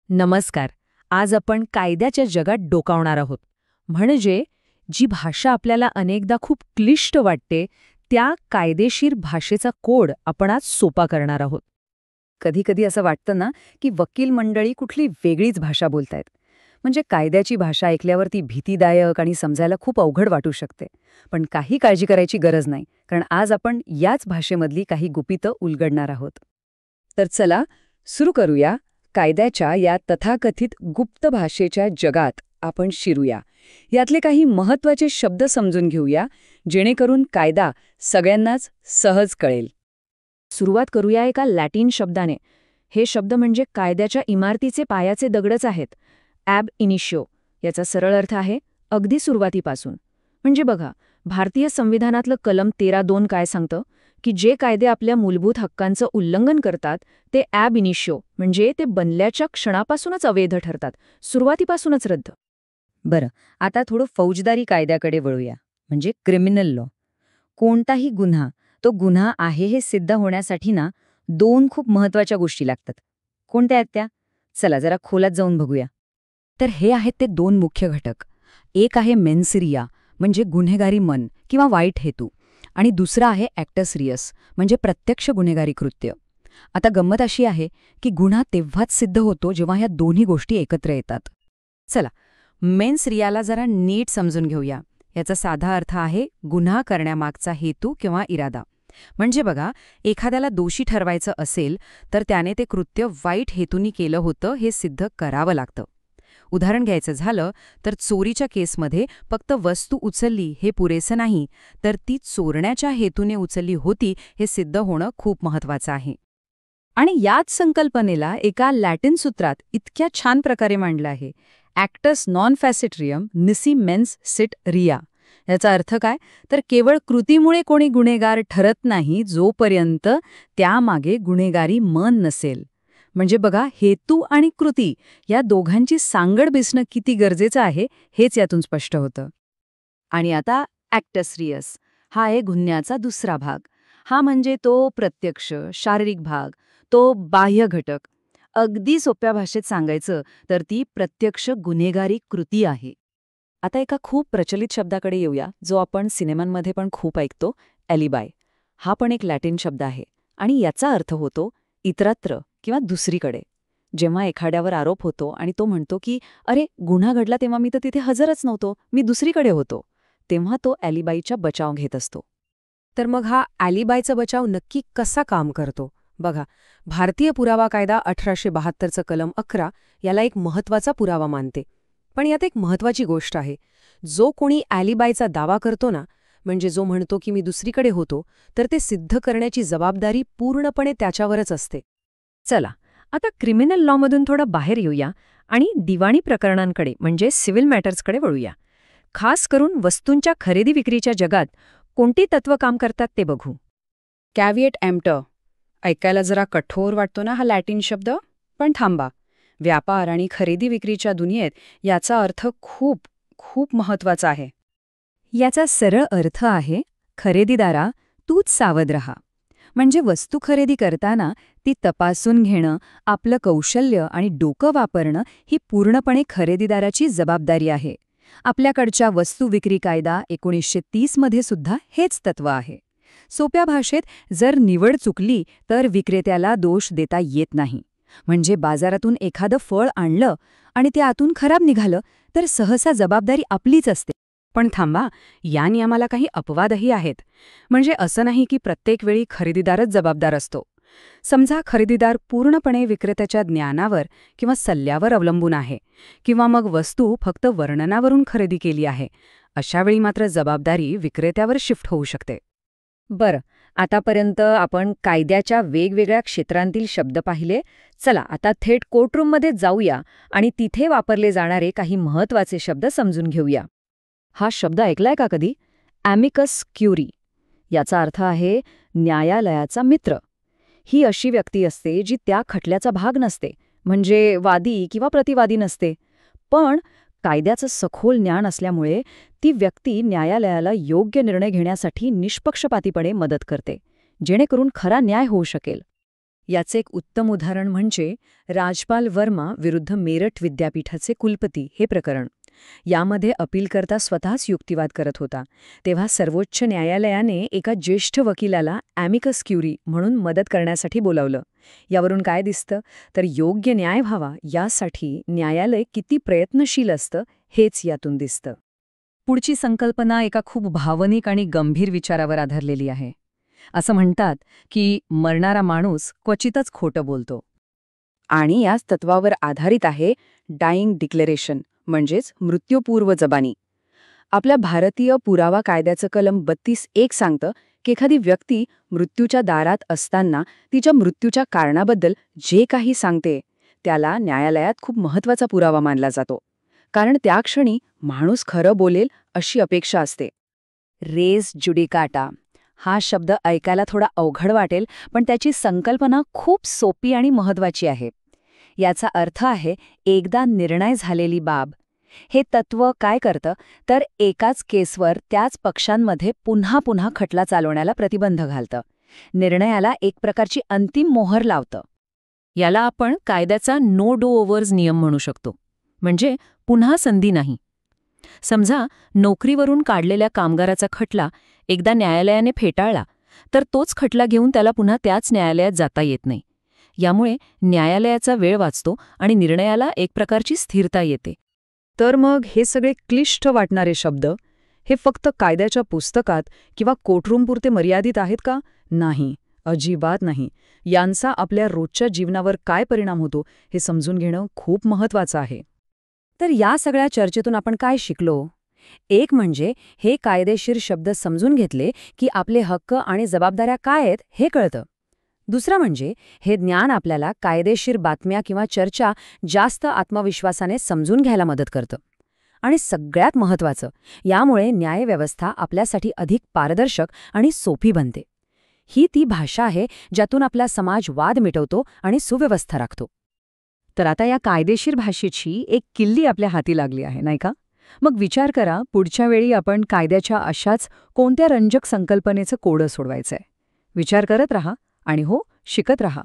नमस्कार. आज आपण कायद्याच्या जगात डोकावणार आहोत. म्हणजे जी भाषा आपल्याला अनेकदा खूप क्लिष्ट वाटते, त्या कायदेशीर भाषेचा कोड आपण आज सोपा करणार आहोत. कधी-कधी असं वाटतं ना, की वकील मंडळी कुठली वेगळीच भाषा बोलतायत. म्हणजे कायद्याची भाषा ऐकल्यावर ती भीतीदायक आणि समजायला खूप अवघड वाटू शकते. पण काही काळजी करायची गरज नाही, कारण आज आपण याच भाषेमधली काही गुपितं उलगडणार आहोत. तर चला, सुरू करूया. कायद्याच्या या तथाकथित गुप्त भाषेच्या जगात आपण शिरूया. यातले काही महत्त्वाचे शब्द समजून घेऊया, जेणेकरून कायदा सगळ्यांनाच सहज कळेल. सुरुवात करूया एका लॅटिन शब्दाने. हे शब्द म्हणजे कायद्याच्या इमारतीचे पायाचे दगडच आहेत. ॲब इनिशियो याचा सरळ अर्थ आहे अगदी सुरुवातीपासून. म्हणजे बघा, भारतीय संविधानातलं कलम 13(2) काय सांगतं की जे कायदे आपल्या मूलभूत हक्कांचं उल्लंघन करतात ते ॲब इनिशियो म्हणजे ते बनल्याच्या क्षणापासूनच अवैध ठरतात, सुरुवातीपासूनच रद्द. बरं, आता थोडं फौजदारी कायद्याकडे वळूया, म्हणजे क्रिमिनल लॉ. कोणताही गुन्हा तो गुन्हा आहे हे सिद्ध होण्यासाठी ना 2 खूप महत्त्वाच्या गोष्टी लागतात. कोणत्या आहेत त्या? चला जरा खोलात जाऊन बघूया. तर हे आहेत ते 2 मुख्य घटक. एक आहे मेन्स रिया म्हणजे गुन्हेगारी मन किंवा वाईट हेतू, आणि दुसरा आहे ॲक्टस रिअस म्हणजे प्रत्यक्ष गुन्हेगारी कृत्य. आता गंमत अशी आहे की गुन्हा तेव्हाच सिद्ध होतो जेव्हा ह्या दोन्ही गोष्टी एकत्र येतात. चला, मेन्स रियाला जरा नीट समजून घेऊया. याचा साधा अर्थ आहे गुन्हा करण्यामागचा हेतू किंवा इरादा. म्हणजे बघा, एखाद्याला दोषी ठरवायचं असेल तर त्याने ते कृत्य वाईट हेतूनी केलं होतं हे सिद्ध करावं लागतं. उदाहरण घ्यायचं झालं तर चोरीच्या केसमध्ये फक्त वस्तू उचलली हे पुरेसं नाही, तर ती चोरण्याच्या हेतूने उचलली होती हे सिद्ध होणं खूप महत्त्वाचं आहे. आणि याच संकल्पनेला एका लॅटिन सूत्रात इतक्या छान प्रकारे मांडलं आहे, ॲक्टस नॉन फॅसिट्रियम निसी मेन्स सिट रिया. याचा अर्थ काय? तर केवळ कृतीमुळे कोणी गुन्हेगार ठरत नाही जोपर्यंत त्यामागे गुन्हेगारी मन नसेल. म्हणजे बघा, हेतू आणि कृती या दोघांची सांगड बेसणं किती गरजेचं आहे हेच यातून स्पष्ट होतं. आणि आता ॲक्टस रिअस हा आहे गुन्ह्याचा दुसरा भाग. हा म्हणजे तो प्रत्यक्ष शारीरिक भाग, तो बाह्य घटक. अगदी सोप्या भाषेत सांगायचं तर ती प्रत्यक्ष गुन्हेगारी कृती आहे. आता एका खूप प्रचलित शब्दाकडे येऊया, जो आपण सिनेमांमध्ये पण खूप ऐकतो, ॲलिबाय. हा पण एक लॅटिन शब्द आहे आणि याचा अर्थ होतो इतरत्र किंवा दुसरीकडे. जेव्हा एखाद्यावर आरोप होतो आणि तो म्हणतो की अरे, गुन्हा घडला तेव्हा मी तर तिथे हजरच नव्हतो, मी दुसरीकडे होतो, तेव्हा तो ॲलिबायचा बचाव घेत असतो. तर मग हा ॲलिबायचा बचाव नक्की कसा काम करतो? बघा, भारतीय पुरावा कायदा 1872चं कलम 11 याला एक महत्त्वाचा पुरावा मानते. पण यात एक महत्त्वाची गोष्ट आहे. जो कोणी ॲलिबायचा दावा करतो ना, म्हणजे जो म्हणतो की मी दुसरीकडे होतो, तर ते सिद्ध करण्याची जबाबदारी पूर्णपणे त्याच्यावरच असते. चला, आता क्रिमिनल लॉमधून थोडं बाहेर येऊया आणि दिवाणी प्रकरणांकडे म्हणजे सिव्हिल मॅटर्सकडे वळूया. खास करून वस्तूंच्या खरेदी विक्रीच्या जगात कोणती तत्त्व काम करतात ते बघू. Caveat emptor. ऐकायला जरा कठोर वाटतो ना हा लॅटिन शब्द? पण थांबा. व्यापार आणि खरेदी विक्रीच्या दुनियेत याचा अर्थ खूप खूप महत्त्वाचा आहे. याचा सरळ अर्थ आहे, खरेदीदारा, तूच सावध रहा. म्हणजे वस्तू खरेदी करताना ती तपासून घेणं, आपलं कौशल्य आणि डोकं वापरणं ही पूर्णपणे खरेदीदाराची जबाबदारी आहे. आपल्याकडच्या वस्तू विक्री कायदा 1930 मध्ये सुद्धा हेच तत्त्व आहे. सोप्या भाषेत, जर निवड चुकली तर विक्रेत्याला दोष देता येत नाही. म्हणजे बाजारातून एखादं फळ आणलं आणि ते आतून खराब निघालं तर सहसा जबाबदारी आपलीच असते. पण थांबा, या नियमाला काही अपवादही आहेत. म्हणजे असं नाही की प्रत्येक वेळी खरेदीदारच जबाबदार असतो. समजा खरेदीदार पूर्णपणे विक्रेत्याच्या ज्ञानावर किंवा सल्ल्यावर अवलंबून आहे, किंवा मग वस्तू फक्त वर्णनावरून खरेदी केली आहे. अशावेळी मात्र जबाबदारी विक्रेत्यावर शिफ्ट होऊ शकते. बरं, आतापर्यंत आपण कायद्याच्या वेगवेगळ्या क्षेत्रांतील शब्द पाहिले. चला, आता थेट कोर्टरूममध्ये जाऊया आणि तिथे वापरले जाणारे काही महत्त्वाचे शब्द समजून घेऊया. हा शब्द ऐकलाय का कधी? ॲमिकस क्युरी. याचा अर्थ आहे न्यायालयाचा मित्र. ही अशी व्यक्ती असते जी त्या खटल्याचा भाग नसते, म्हणजे वादी किंवा प्रतिवादी नसते. पण कायद्याचं सखोल ज्ञान असल्यामुळे ती व्यक्ती न्यायालयाला योग्य निर्णय घेण्यासाठी निष्पक्षपातीपणे मदत करते, जेणेकरून खरा न्याय होऊ शकेल. याचे एक उत्तम उदाहरण म्हणजे राजपाल वर्मा विरुद्ध मेरठ विद्यापीठाचे कुलपती हे प्रकरण. यामध्ये अपीलकर्ता स्वतःच युक्तिवाद करत होता. तेव्हा सर्वोच्च न्यायालयाने एका ज्येष्ठ वकिलाला ॲमिकस क्युरी म्हणून मदत करण्यासाठी बोलावलं. यावरून काय दिसतं तर योग्य न्याय व्हावा यासाठी न्यायालय किती प्रयत्नशील असतं हेच यातून दिसतं. पुढची संकल्पना एका खूप भावनिक आणि गंभीर विचारावर आधारलेली आहे. असं म्हणतात की मरणारा माणूस क्वचितच खोटं बोलतो. आणि याच तत्वावर आधारित आहे डाईंग डिक्लेरेशन म्हणजेच मृत्यूपूर्व जबानी. आपल्या भारतीय पुरावा कायद्याचं कलम 32(1) सांगतं की एखादी व्यक्ती मृत्यूच्या दारात असताना तिच्या मृत्यूच्या कारणाबद्दल जे काही सांगते त्याला न्यायालयात खूप महत्त्वाचा पुरावा मानला जातो. कारण त्या क्षणी माणूस खरं बोलेल अशी अपेक्षा असते. रेस जुडिकाटा हा शब्द ऐकायला थोडा अवघड वाटेल, पण त्याची संकल्पना खूप सोपी आणि महत्त्वाची आहे. याचा अर्थ आहे एकदा निर्णय झालेली बाब. हे तत्त्व काय करतं तर एकाच केसवर त्याच पक्षांमध्ये पुन्हा पुन्हा खटला चालवण्याला प्रतिबंध घालतं. निर्णयाला एक प्रकारची अंतिम मोहर लावतं. याला आपण कायद्याचा नो डू ओव्हर्स नियम म्हणू शकतो. म्हणजे पुन्हा संधी नाही. समजा नोकरीवरून काढलेल्या कामगाराचा खटला एकदा न्यायालयाने फेटाळला तर तोच खटला घेऊन त्याला पुन्हा त्याच न्यायालयात जाता येत नाही. यामुळे न्यायालयाचा वेळ वाचतो आणि निर्णयाला एक प्रकारची स्थिरता येते. तर मग हे सगळे क्लिष्ट वाटणारे शब्द हे फक्त कायद्याच्या पुस्तकात किंवा कोर्टरूमपुरते मर्यादित आहेत का? नाही, अजिबात नाही. यांचा आपल्या रोजच्या जीवनावर काय परिणाम होतो हे समजून घेणं खूप महत्त्वाचं आहे. तर या सगळ्या चर्चेतून आपण काय शिकलो? एक म्हणजे हे कायदेशीर शब्द समजून घेतले की आपले हक्क आणि जबाबदाऱ्या काय आहेत हे कळतं. दुसरं म्हणजे हे ज्ञान आपल्याला कायदेशीर बातम्या किंवा चर्चा जास्त आत्मविश्वासाने समजून घ्यायला मदत करतं. आणि सगळ्यात महत्त्वाचं, यामुळे न्यायव्यवस्था आपल्यासाठी अधिक पारदर्शक आणि सोपी बनते. ही ती भाषा आहे ज्यातून आपला समाज वाद मिटवतो आणि सुव्यवस्था राखतो. तर आता या कायदेशीर भाषेची एक किल्ली आपल्या हाती लागली आहे, नाही का? मग विचार करा, पुढच्या वेळी आपण कायद्याच्या अशाच कोणत्या रंजक संकल्पनेचं कोडं सोडवायचंय. विचार करत रहा आणि हो, शिकत रहा.